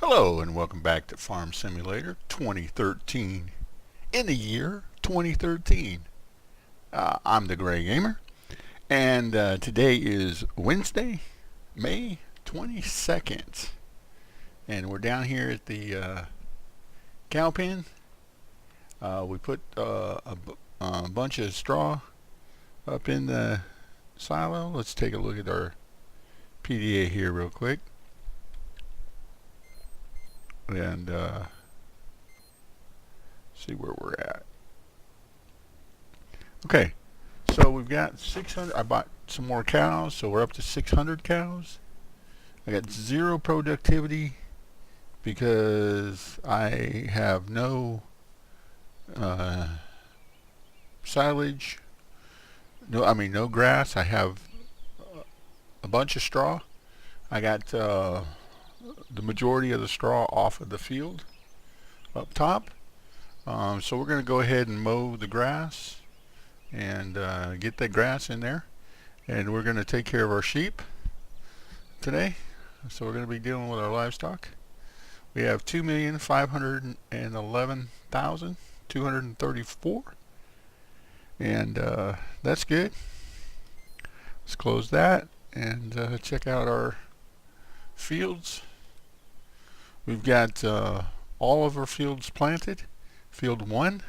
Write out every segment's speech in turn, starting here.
Hello and welcome back to Farm Simulator 2013 in the year 2013. I'm the Gray Gamer, and today is Wednesday, May 22nd, and we're down here at the cow pen. We put a bunch of straw up in the silo. Let's take a look at our PDA here real quick. And see where we're at. Okay, so we've got 600. I bought some more cows, so we're up to 600 cows. I got zero productivity because I have no silage. No grass. I have a bunch of straw. I got the majority of the straw off of the field up top, so we're going to go ahead and mow the grass and get that grass in there, and we're going to take care of our sheep today. So we're going to be dealing with our livestock. We have 2,511,234, and that's good. Let's close that and check out our fields. We've got all of our fields planted. Field 1,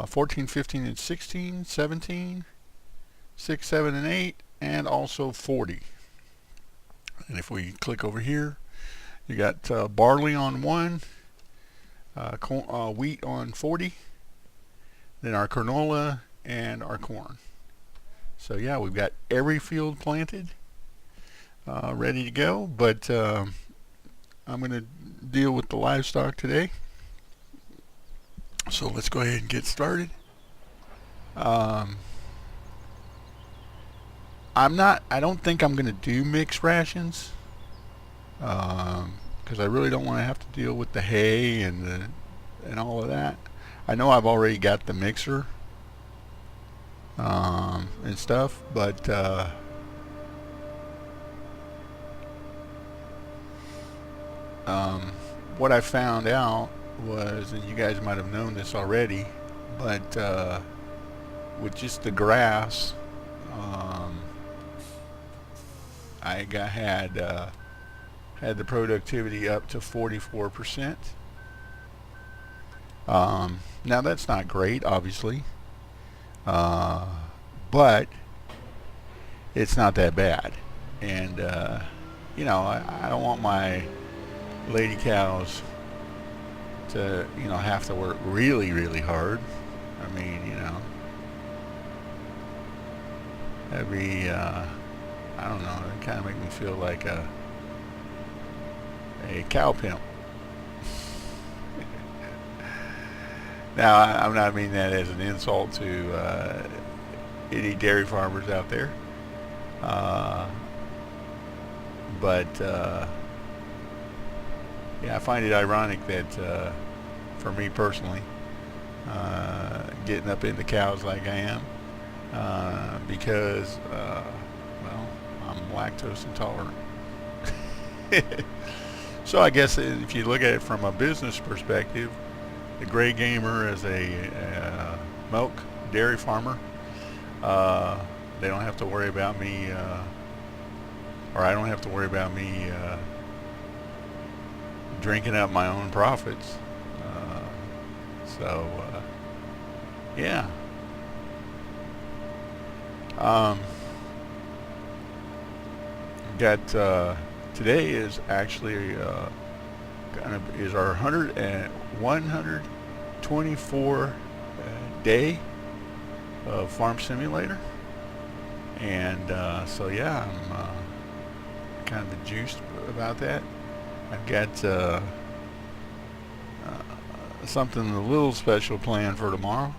14, 15, and 16, 17, 6, 7, and 8, and also 40. And if we click over here, you got barley on 1, wheat on 40, then our canola and our corn. So yeah, we've got every field planted, ready to go, but I'm going to deal with the livestock today. So let's go ahead and get started. I don't think I'm going to do mixed rations, because I really don't want to have to deal with the hay and all of that. I know I've already got the mixer and stuff, but what I found out was, and you guys might have known this already, but with just the grass, I had the productivity up to 44%. Now that's not great, obviously, but it's not that bad. And I don't want my lady cows to have to work really, really hard. I mean, that'd be I don't know, it kind of make me feel like a cow pimp. Now I'm not meaning that as an insult to any dairy farmers out there, but yeah, I find it ironic that for me personally, getting up into cows like I am, because well, I'm lactose intolerant. So I guess if you look at it from a business perspective, the Gray Gamer as a milk dairy farmer, they don't have to worry about me, or I don't have to worry about me drinking up my own profits. Yeah. Got today is actually is our 124 day of Farm Simulator, and so yeah, I'm kind of juiced about that. I've got something a little special planned for tomorrow.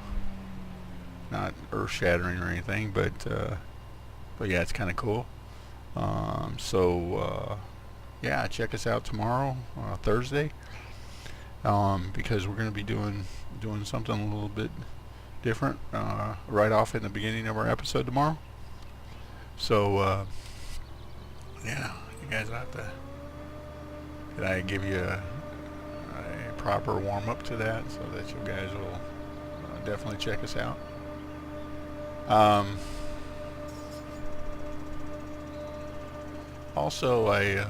Not earth-shattering or anything, but yeah, it's kind of cool. Yeah, check us out tomorrow, Thursday, because we're going to be doing something a little bit different right off in the beginning of our episode tomorrow. So yeah, you guys have to Did I give you a proper warm-up to that so that you guys will definitely check us out? Also, I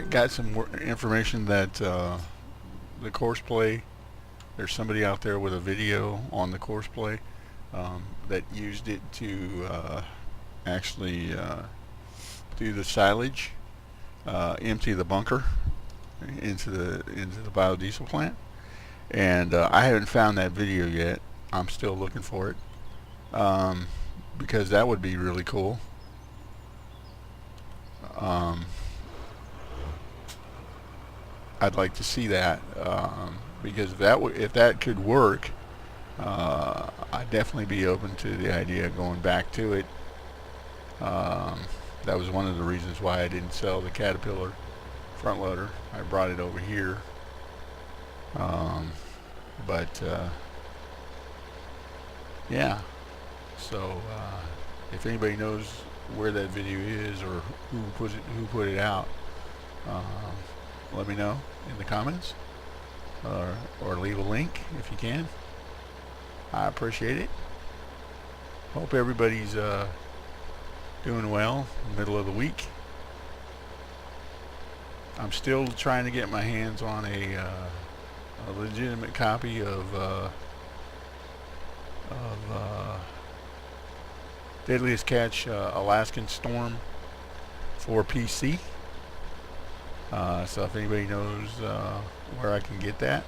got some information that the course play, there's somebody out there with a video on the course play that used it to actually do the silage, empty the bunker into the biodiesel plant, and I haven't found that video yet. I'm still looking for it because that would be really cool. I'd like to see that because if that could work, I'd definitely be open to the idea of going back to it. That was one of the reasons why I didn't sell the Caterpillar front loader. I brought it over here, but yeah. So if anybody knows where that video is or who put it out, let me know in the comments, or leave a link if you can. I appreciate it. Hope everybody's doing well in the middle of the week. I'm still trying to get my hands on a legitimate copy of Deadliest Catch Alaskan Storm for PC. So if anybody knows where I can get that,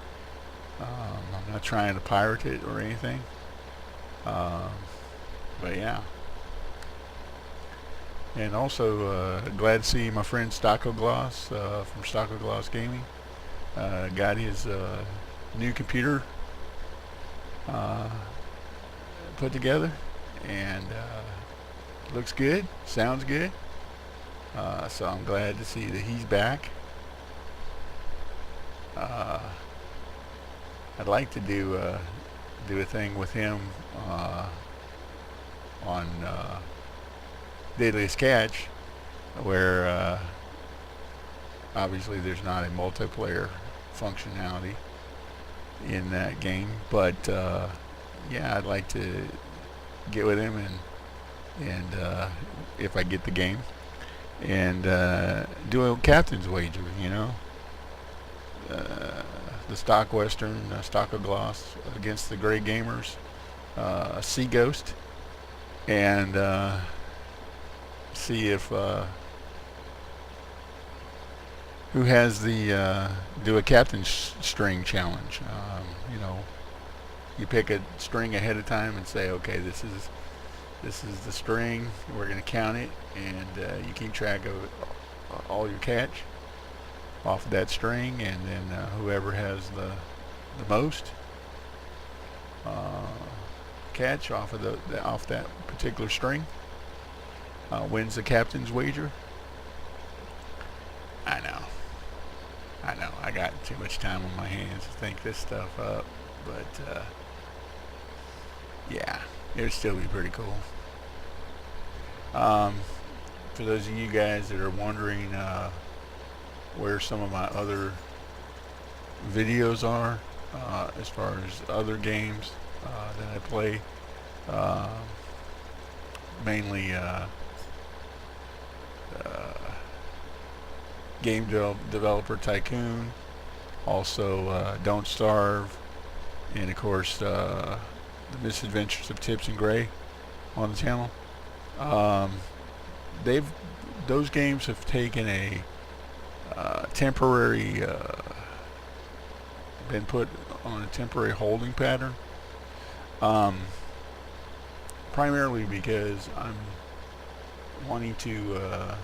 I'm not trying to pirate it or anything, but yeah. And also glad to see my friend Stockogloss from Stockogloss Gaming got his new computer put together, and looks good, sounds good. So I'm glad to see that he's back. I'd like to do a thing with him on Deadliest Catch, where obviously there's not a multiplayer functionality in that game, but yeah, I'd like to get with him and if I get the game, and do a captain's wager, you know, the Stock Western Stockogloss against the Gray Gamers Sea Ghost, and see if who has the do a captain's string challenge. You know, you pick a string ahead of time and say, okay, this is the string, we're going to count it, and you keep track of all your catch off of that string, and then whoever has the most catch off of off that particular string wins the captain's wager. I know I got too much time on my hands to think this stuff up, but yeah, it would still be pretty cool. For those of you guys that are wondering where some of my other videos are, as far as other games that I play, mainly Game Developer Tycoon, also Don't Starve, and of course The Misadventures of Tips and Gray on the channel. Those games have taken a temporary been put on a temporary holding pattern, primarily because I'm wanting to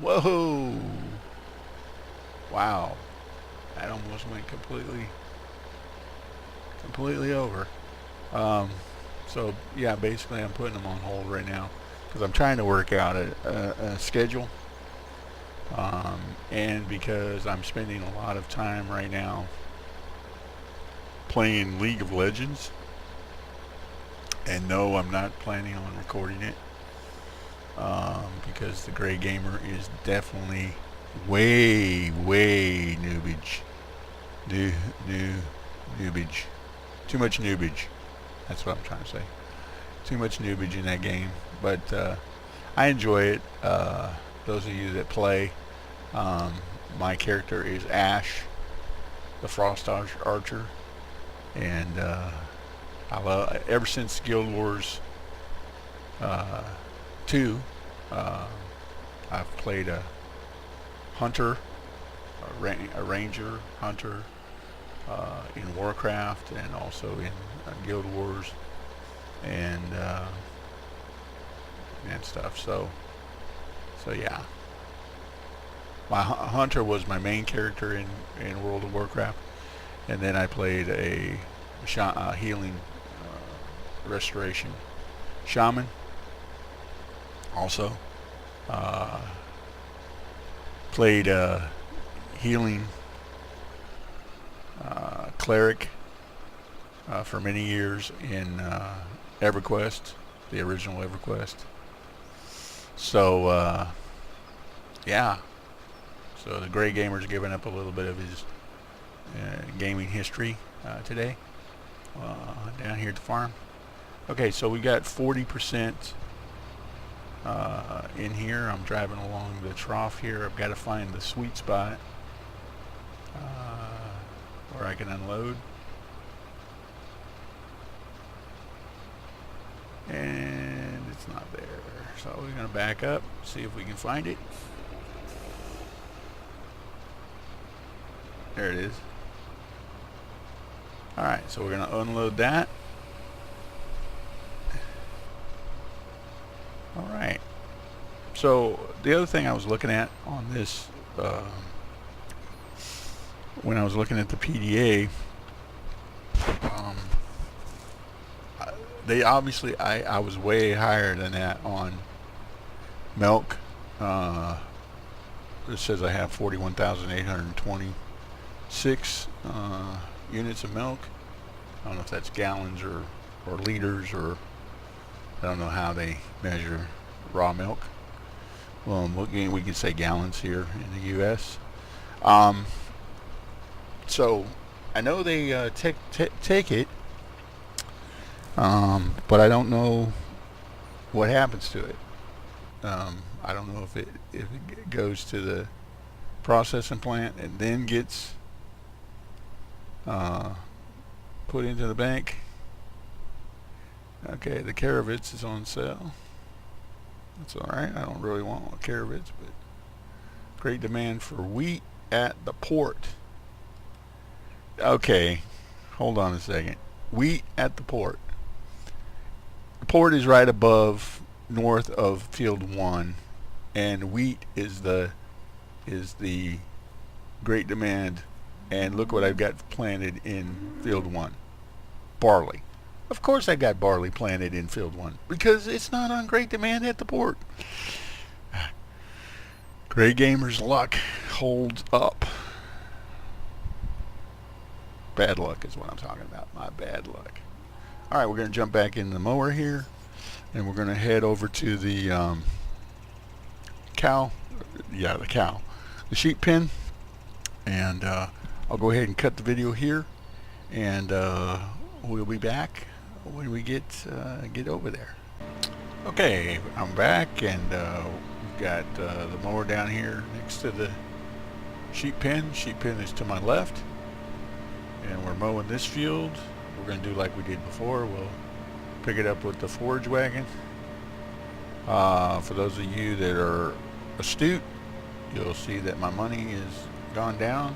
whoa, wow, that almost went completely over. So yeah, basically I'm putting them on hold right now because I'm trying to work out a schedule, and because I'm spending a lot of time right now playing League of Legends, and no, I'm not planning on recording it. because the Gray Gamer is definitely way noobage. Noobage. Too much noobage. That's what I'm trying to say. Too much noobage in that game. But I enjoy it. Those of you that play, my character is Ash, the Frost Archer, and I love, ever since Guild Wars 2, I've played a hunter, a ranger hunter in Warcraft, and also in Guild Wars and stuff. So yeah, my hunter was my main character in World of Warcraft, and then I played a healing restoration shaman also. Played healing cleric for many years in EverQuest, the original EverQuest. So yeah, so the Gray Gamer's giving up a little bit of his gaming history today down here at the farm. Okay, so we got 40% in here. I'm driving along the trough here. I've got to find the sweet spot where I can unload. And it's not there. So we're going to back up, see if we can find it. There it is. Alright, so we're going to unload that. Alright. So the other thing I was looking at on this, when I was looking at the PDA, they obviously, I was way higher than that on milk. It says I have 41,826 units of milk. I don't know if that's gallons or liters, or I don't know how they measure raw milk. Well, we can say gallons here in the U.S. So I know they take it, but I don't know what happens to it. I don't know if it goes to the processing plant and then gets put into the bank. Okay, the Caravits is on sale. That's alright. I don't really want Caravits, but great demand for wheat at the port. Okay, hold on a second. Wheat at the port. The port is right above, north of Field 1, and wheat is the great demand. And look what I've got planted in Field 1. Barley. Of course I got barley planted in Field 1, because it's not on great demand at the port. Gray Gamer's luck holds up. Bad luck is what I'm talking about. My bad luck. Alright, we're going to jump back in the mower here, and we're going to head over to the cow. Yeah, the cow. The sheep pen. And I'll go ahead and cut the video here, and we'll be back when we get over there. Okay, I'm back, and we've got the mower down here next to the sheep pen. Sheep pen is to my left, and we're mowing this field. We're going to do like we did before. We'll pick it up with the forage wagon. For those of you that are astute, you'll see that my money is gone down.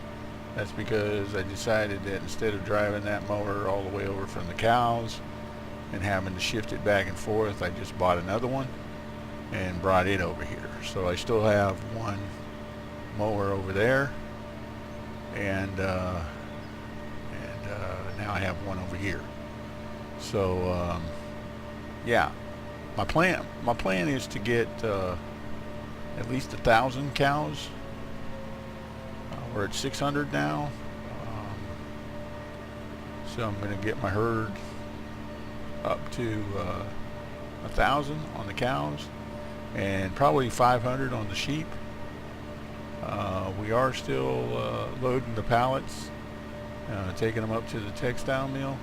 That's because I decided that instead of driving that mower all the way over from the cows and having to shift it back and forth, I just bought another one and brought it over here. So I still have one mower over there, and now I have one over here. So yeah, my plan is to get at least 1,000 cows. We're at 600 now, so I'm going to get my herd up to 1,000 on the cows, and probably 500 on the sheep. We are still loading the pallets, taking them up to the textile mill,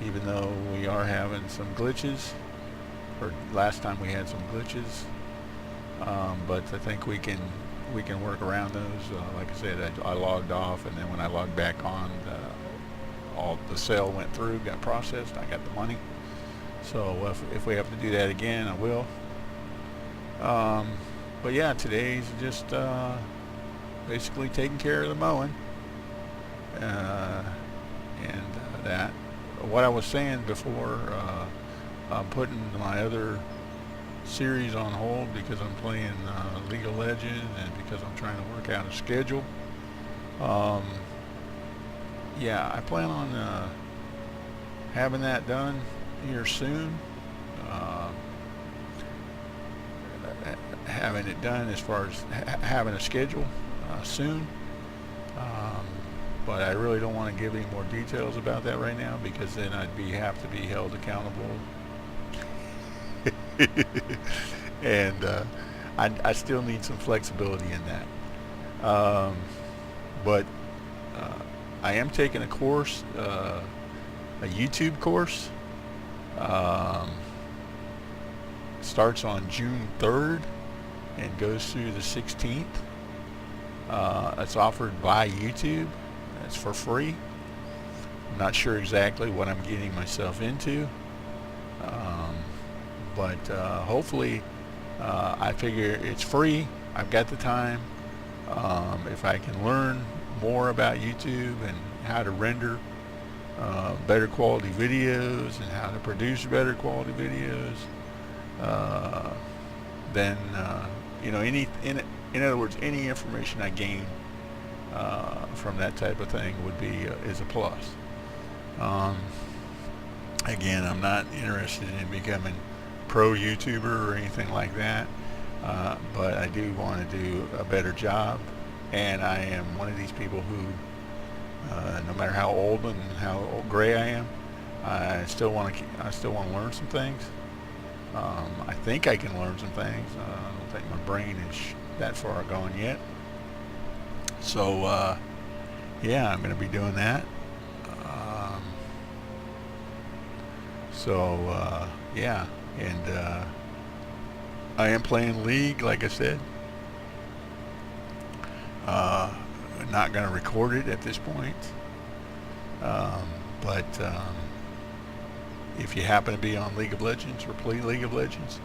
even though we are having some glitches, or last time we had some glitches. But I think we can work around those. Like I said, I logged off, and then when I logged back on, all the sale went through, got processed, I got the money. So if we have to do that again, I will. But yeah, today's just basically taking care of the mowing, and that. What I was saying before, I'm putting my other series on hold because I'm playing League of Legends, and because I'm trying to work out a schedule. Yeah, I plan on having that done here soon. Having it done as far as having a schedule soon. But I really don't want to give any more details about that right now, because then I'd have to be held accountable. And I still need some flexibility in that. But I am taking a course, a YouTube course. Starts on June 3rd and goes through the 16th. It's offered by YouTube. It's for free. I'm not sure exactly what I'm getting myself into, but hopefully I figure it's free. I've got the time. If I can learn more about YouTube and how to render better quality videos and how to produce better quality videos, then you know, in other words, any information I gain from that type of thing would be is a plus. Again, I'm not interested in becoming pro YouTuber or anything like that, but I do want to do a better job, and I am one of these people who, no matter how old and how gray I am, I still want to learn some things. I think I can learn some things. I don't think my brain is that far gone yet. So yeah, I'm going to be doing that. Yeah, and I am playing League, like I said. Not going to record it at this point, but if you happen to be on League of Legends or play League of Legends,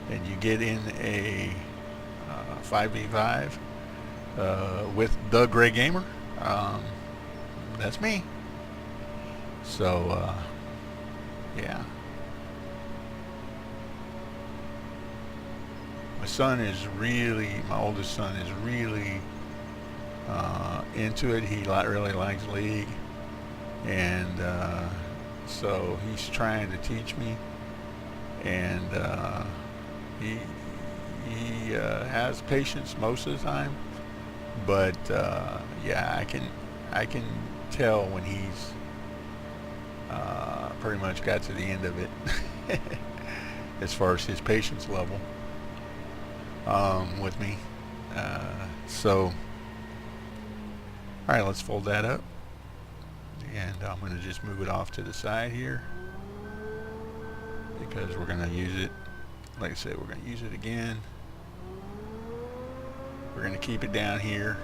and you get in a 5v5 with the Gray Gamer, that's me. So yeah, my oldest son is really into it. He really likes League, and so he's trying to teach me, and he has patience most of the time, but yeah, I can tell when he's pretty much got to the end of it as far as his patience level with me. So alright, let's fold that up, and I'm going to just move it off to the side here, because we're going to use it, like I said, we're going to use it again. We're going to keep it down here.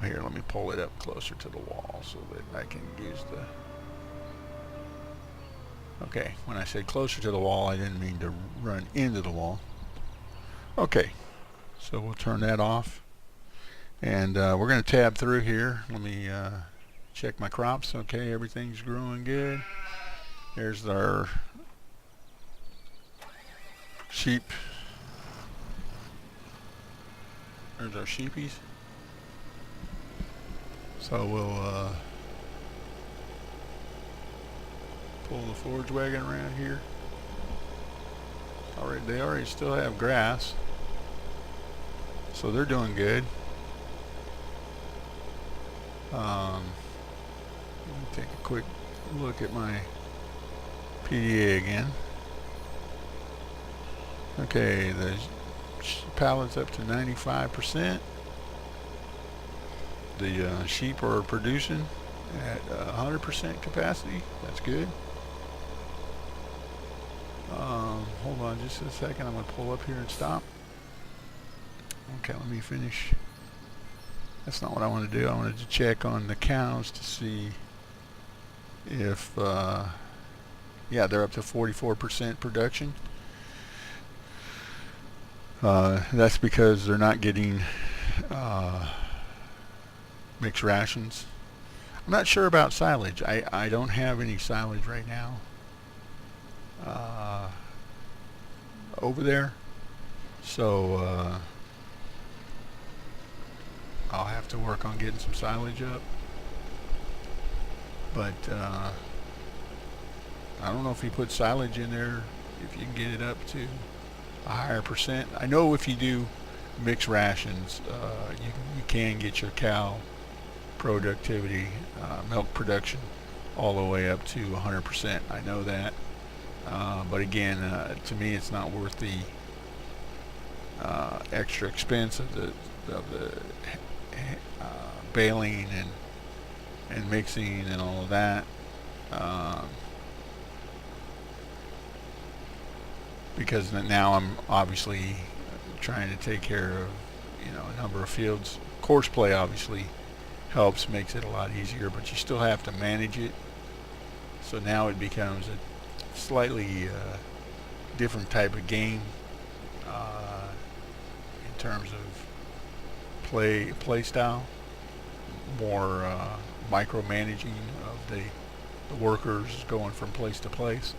Here, let me pull it up closer to the wall so that I can use the... Okay, when I said closer to the wall, I didn't mean to run into the wall. Okay, so we'll turn that off, and we're going to tab through here. Let me check my crops. Okay, everything's growing good. There's our sheep. There's our sheepies. So we'll pull the forage wagon around here. They already still have grass, so they're doing good. Let me take a quick look at my PDA again. Okay, the pallet's up to 95%. The sheep are producing at 100% capacity. That's good. Hold on just a second. I'm going to pull up here and stop. Okay, let me finish. That's not what I wanted to do. I wanted to check on the cows to see if, yeah, they're up to 44% production. That's because they're not getting mixed rations. I'm not sure about silage. I don't have any silage right now over there, so I'll have to work on getting some silage up. But I don't know if you put silage in there, if you can get it up to a higher percent. I know if you do mixed rations, you can get your cow productivity, milk production, all the way up to 100%. I know that, but again, to me, it's not worth the extra expense of the baling and mixing and all of that. Because now I'm obviously trying to take care of, a number of fields. Course play obviously helps, makes it a lot easier, but you still have to manage it. So now it becomes a slightly different type of game in terms of play style, more micromanaging of the workers going from place to place.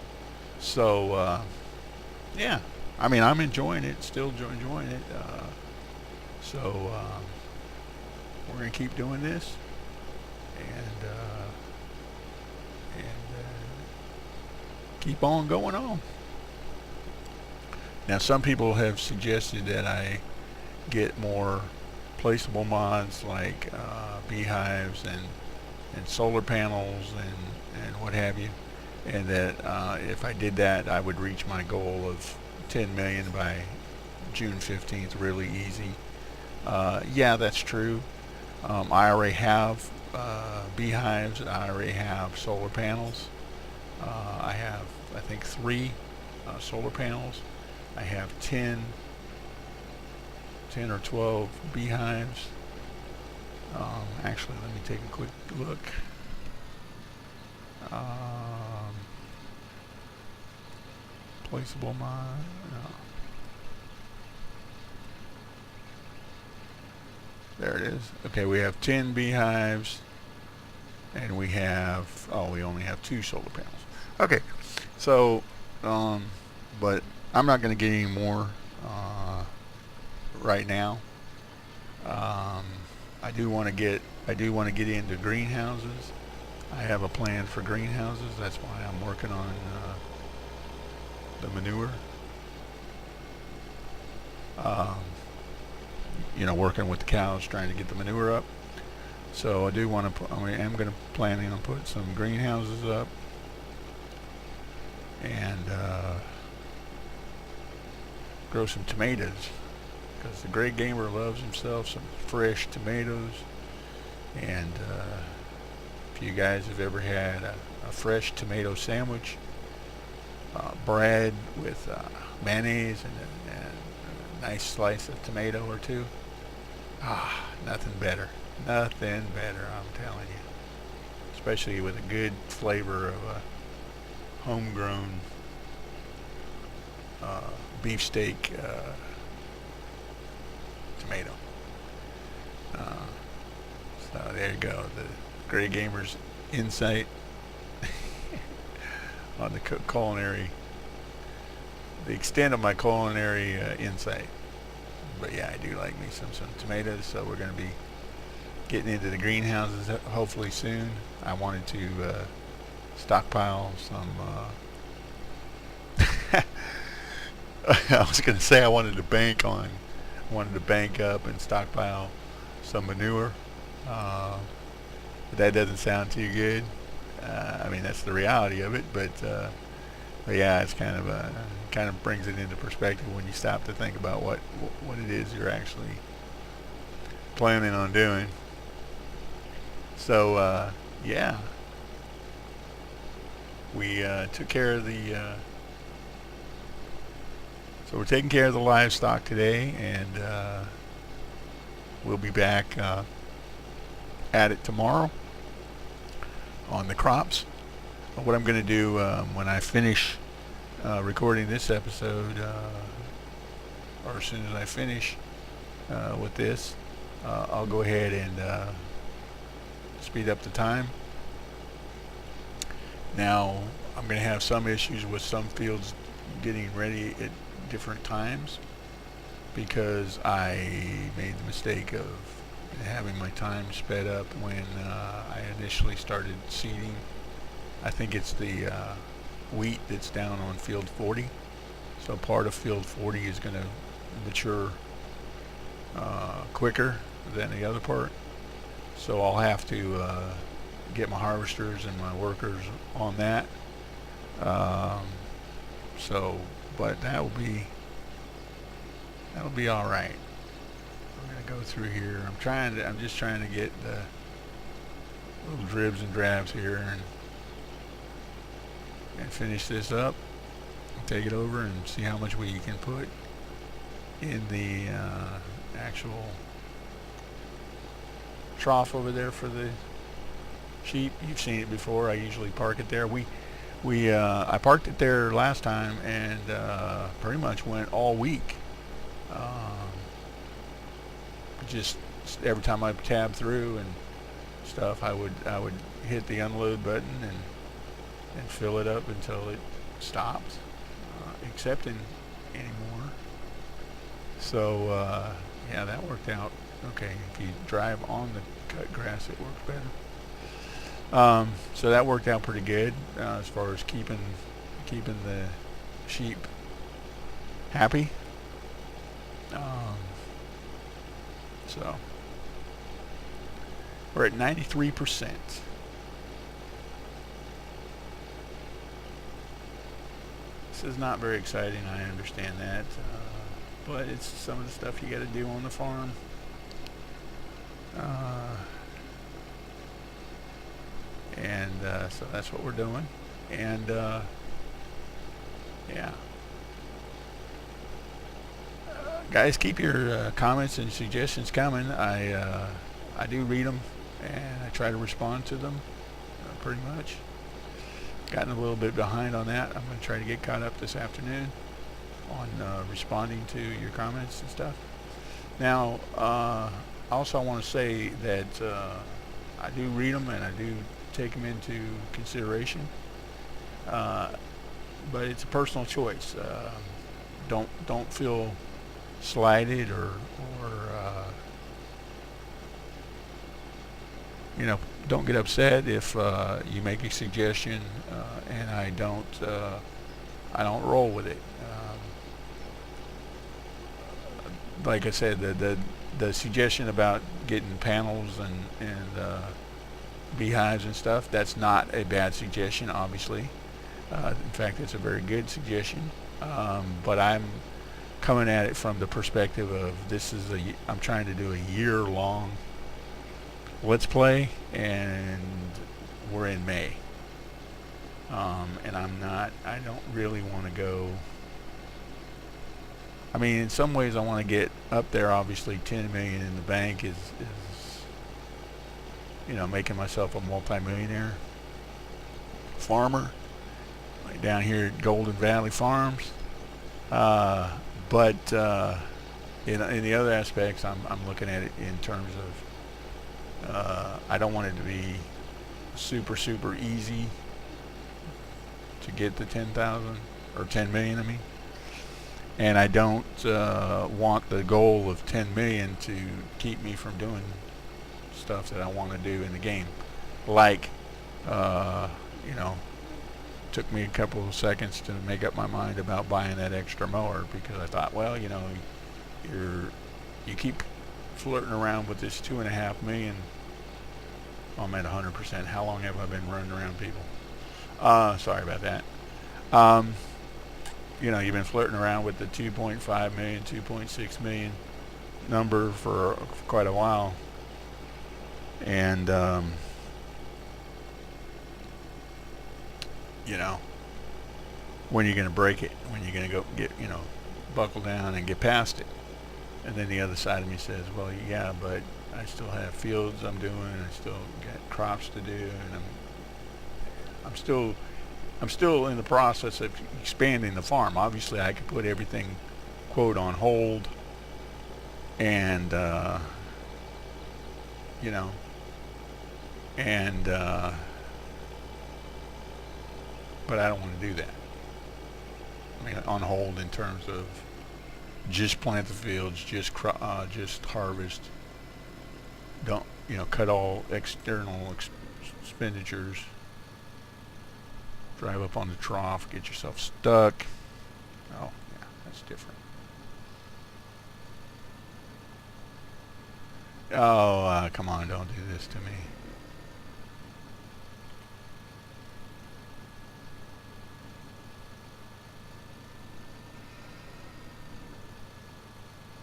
So yeah, I mean, I'm enjoying it, still enjoying it. So we're gonna keep doing this, and keep on going on. Now, some people have suggested that I get more placeable mods like beehives and solar panels and what have you, and that if I did that, I would reach my goal of 10 million by June 15th really easy. Yeah, that's true. I already have beehives. I already have solar panels. I have, I think, 3 solar panels. I have 10 or 12 beehives. Actually, let me take a quick look. Placeable mod. No. There it is. Okay, we have 10 beehives, and we have, we only have 2 solar panels. Okay, so, but I'm not going to get any more right now. I do want to get into greenhouses. I have a plan for greenhouses. That's why I'm working on the manure. Working with the cows, trying to get the manure up. So I do want to. I am going to planning on put some greenhouses up, and grow some tomatoes, because the Great Gamer loves himself some fresh tomatoes. And if you guys have ever had a fresh tomato sandwich, bread with mayonnaise and a nice slice of tomato or two, nothing better. Nothing better, I'm telling you. Especially with a good flavor of a homegrown beefsteak tomato. So there you go, the Great Gamer's insight on the culinary, the extent of my culinary insight. But yeah, I do like me some tomatoes, so we're going to be getting into the greenhouses hopefully soon. I wanted to stockpile some I was going to say I wanted to bank up and stockpile some manure, but that doesn't sound too good. I mean, that's the reality of it, but But yeah, it's kind of brings it into perspective when you stop to think about what it is you're actually planning on doing. So yeah, we took care of the. So we're taking care of the livestock today, and we'll be back at it tomorrow on the crops. What I'm going to do when I finish recording this episode, or as soon as I finish with this, I'll go ahead and speed up the time. Now, I'm going to have some issues with some fields getting ready at different times because I made the mistake of having my time sped up when I initially started seeding. I think it's the wheat that's down on field 40. So part of field 40 is going to mature quicker than the other part. So I'll have to get my harvesters and my workers on that. But that'll be all right. I'm gonna go through here. I'm just trying to get the little dribs and drabs here and finish this up. Take it over and see how much we can put in the actual trough over there for the sheep. You've seen it before. I usually park it there. I parked it there last time and pretty much went all week. Just every time I tab through and stuff, I would hit the unload button and fill it up until it stopped accepting anymore. So yeah, that worked out okay. If you drive on the cut grass, it works better. So that worked out pretty good as far as keeping the sheep happy. So we're at 93%. This is not very exciting, I understand that, but it's some of the stuff you got to do on the farm. So that's what we're doing, and yeah. Guys, keep your comments and suggestions coming. I do read them, and I try to respond to them pretty much. Gotten a little bit behind on that. I'm going to try to get caught up this afternoon on responding to your comments and stuff. Now, also I want to say that I do read them and I do take them into consideration, but it's a personal choice. Don't feel slighted or don't get upset if you make a suggestion and I don't roll with it. Like I said, the suggestion about getting panels and beehives and stuff, that's not a bad suggestion, obviously. In fact, it's a very good suggestion. But I'm coming at it from the perspective of I'm trying to do a year-long Let's Play, and we're in May. And I don't really want to go. I mean, in some ways I want to get up there. Obviously 10 million in the bank is making myself a multi-millionaire farmer, like down here at Golden Valley Farms. But in the other aspects, I'm looking at it in terms of I don't want it to be super easy to get the 10,000 or 10 million. I mean, and I don't want the goal of 10 million to keep me from doing stuff that I want to do in the game. Like, took me a couple of seconds to make up my mind about buying that extra mower, because I thought, well, you keep flirting around with this 2.5 million. I'm at 100%. How long have I been running around people? Sorry about that. You know, you've been flirting around with the 2.5 million, 2.6 million number for quite a while, and you know, when you're going to break it, when you're going to go get, you know, buckle down and get past it. And then the other side of me says, well, yeah, but I still have fields I'm doing, I still got crops to do, and I'm still in the process of expanding the farm. Obviously, I could put everything, quote, on hold, and you know, and but I don't want to do that. I mean, on hold in terms of just plant the fields, just harvest. Don't, you know, cut all external expenditures. Drive up on the trough, get yourself stuck. Oh, yeah, that's different. Oh, come on, don't do this to me.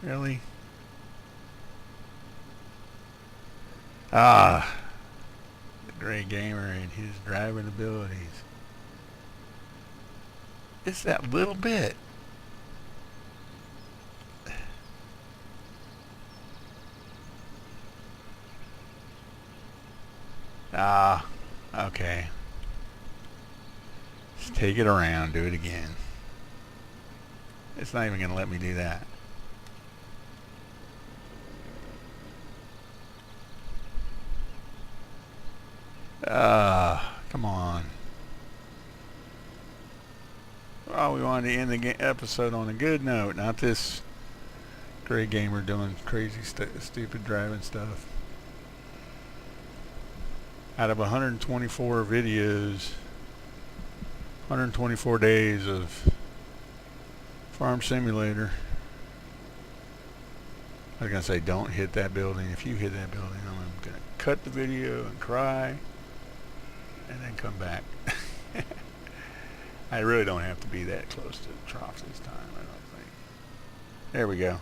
Really? Ah, the Gray Gamer and his driving abilities. It's that little bit. Ah, okay. Just take it around, do it again. It's not even going to let me do that. Come on. Well, we wanted to end the episode on a good note, not this Gray Gamer doing crazy, stupid driving stuff. Out of 124 videos, 124 days of Farm Simulator, I was going to say don't hit that building. If you hit that building, I'm going to cut the video and cry and then come back. I really don't have to be that close to the trough this time, I don't think. There we go.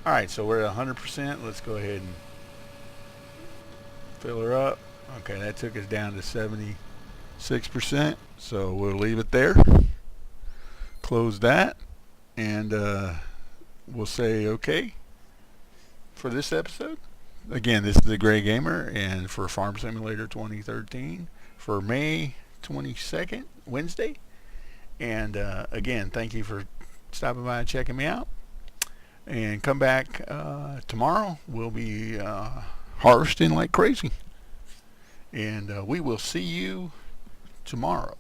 Alright, so we're at 100%. Let's go ahead and fill her up. Okay, that took us down to 76%. So we'll leave it there. Close that. And we'll say okay for this episode. Again, this is the Gray Gamer, and for Farm Simulator 2013 for May 22nd, Wednesday. And again, thank you for stopping by and checking me out. And come back tomorrow. We'll be harvesting like crazy. And we will see you tomorrow.